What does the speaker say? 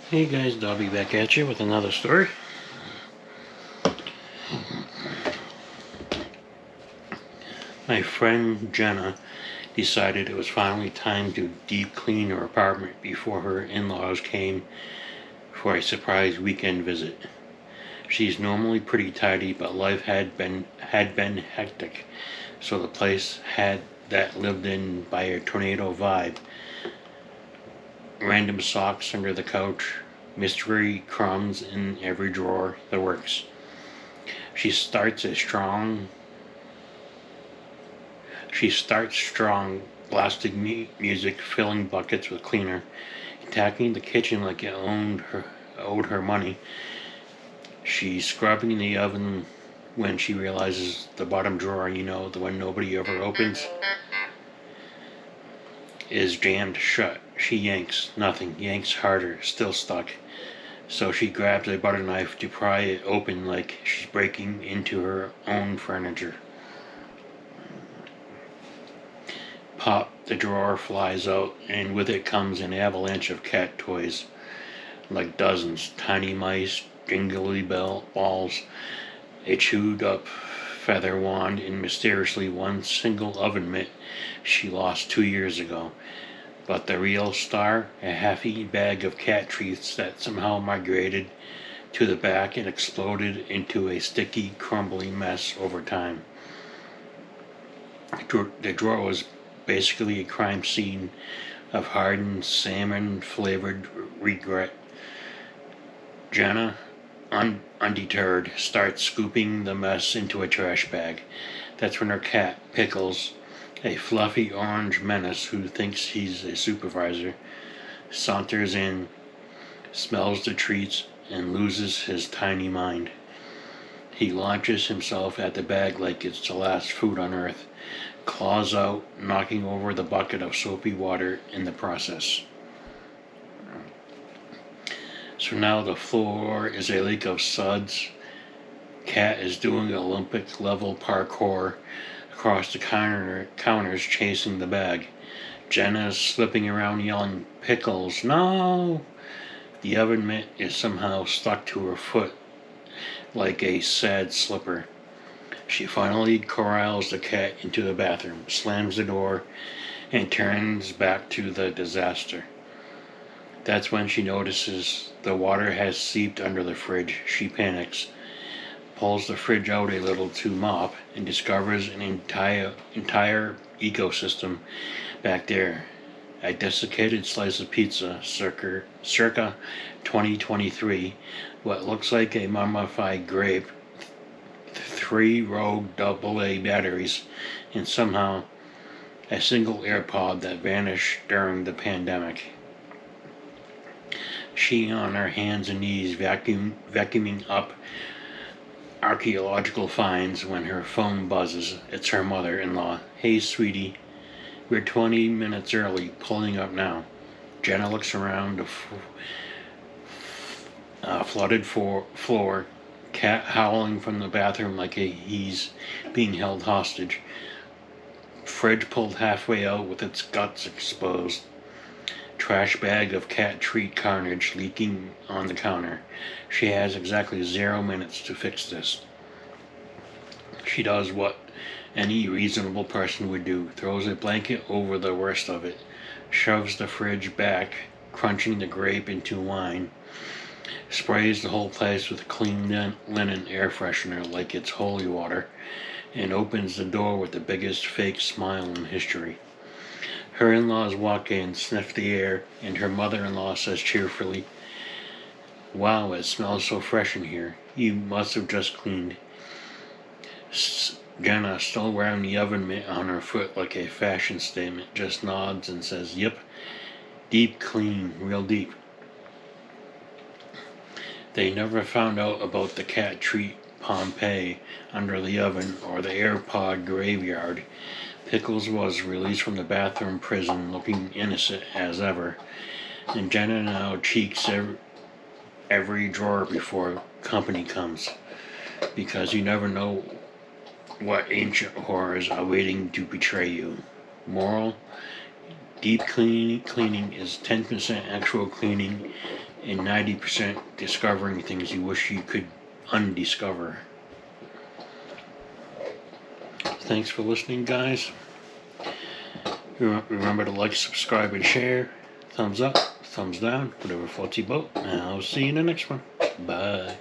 Hey guys, Dobby back at you with another story. My friend Jenna decided it was finally time to deep clean her apartment before her in-laws came for a surprise weekend visit. She's normally pretty tidy, but life had been hectic, so the place had that lived in by a tornado vibe. Random socks under the couch, mystery crumbs in every drawer, the works. She starts a strong She starts strong, blasting music, filling buckets with cleaner, attacking the kitchen like it owed her money. She's scrubbing the oven when she realizes the bottom drawer, the one nobody ever opens, is jammed shut. She yanks, nothing, yanks harder, still stuck. So she grabs a butter knife to pry it open like she's breaking into her own furniture. Pop, the drawer flies out, and with it comes an avalanche of cat toys, like dozens, tiny mice, jingly balls, a chewed up feather wand, and mysteriously one single oven mitt she lost 2 years ago. But the real star, a half-eaten bag of cat treats that somehow migrated to the back and exploded into a sticky, crumbly mess over time. The drawer was basically a crime scene of hardened salmon-flavored regret. Jenna, undeterred, starts scooping the mess into a trash bag. That's when her cat, Pickles, a fluffy orange menace who thinks he's a supervisor, saunters in, smells the treats, and loses his tiny mind. He launches himself at the bag like it's the last food on earth, claws out, knocking over the bucket of soapy water in the process. So now the floor is a lake of suds. Cat is doing Olympic level parkour across the counters chasing the bag. Jenna is slipping around yelling, "Pickles, no!" The oven mitt is somehow stuck to her foot like a sad slipper. She finally corrals the cat into the bathroom, slams the door, and turns back to the disaster. That's when she notices the water has seeped under the fridge. She panics, pulls the fridge out a little to mop, and discovers an entire ecosystem back there. A desiccated slice of pizza, circa 2023, what looks like a mummified grape, 3 rogue AA batteries, and somehow a single AirPod that vanished during the pandemic. She on her hands and knees vacuuming up archaeological finds when her phone buzzes. It's her mother-in-law. "Hey sweetie, we're 20 minutes early, pulling up now." Jenna looks around the flooded floor, cat howling from the bathroom like he's being held hostage. Fridge pulled halfway out with its guts exposed. Trash bag of cat treat carnage leaking on the counter. She has exactly 0 minutes to fix this. She does what any reasonable person would do, throws a blanket over the worst of it, shoves the fridge back, crunching the grape into wine, sprays the whole place with clean linen air freshener like it's holy water, and opens the door with the biggest fake smile in history. Her in-laws walk in, sniff the air, and her mother-in-law says cheerfully, "Wow, it smells so fresh in here. You must have just cleaned." Jenna, still wearing the oven mitt on her foot like a fashion statement, just nods and says, "Yep, deep clean, real deep." They never found out about the cat treat Pompeii under the oven or the AirPod graveyard. Pickles was released from the bathroom prison looking innocent as ever, and Jenna now cheeks every drawer before company comes, because you never know what ancient horrors are waiting to betray you. Moral: deep cleaning is 10% actual cleaning and 90% discovering things you wish you could undiscover. Thanks for listening, guys. Remember to like, subscribe, and share. Thumbs up, thumbs down, whatever floats your boat. And I'll see you in the next one. Bye.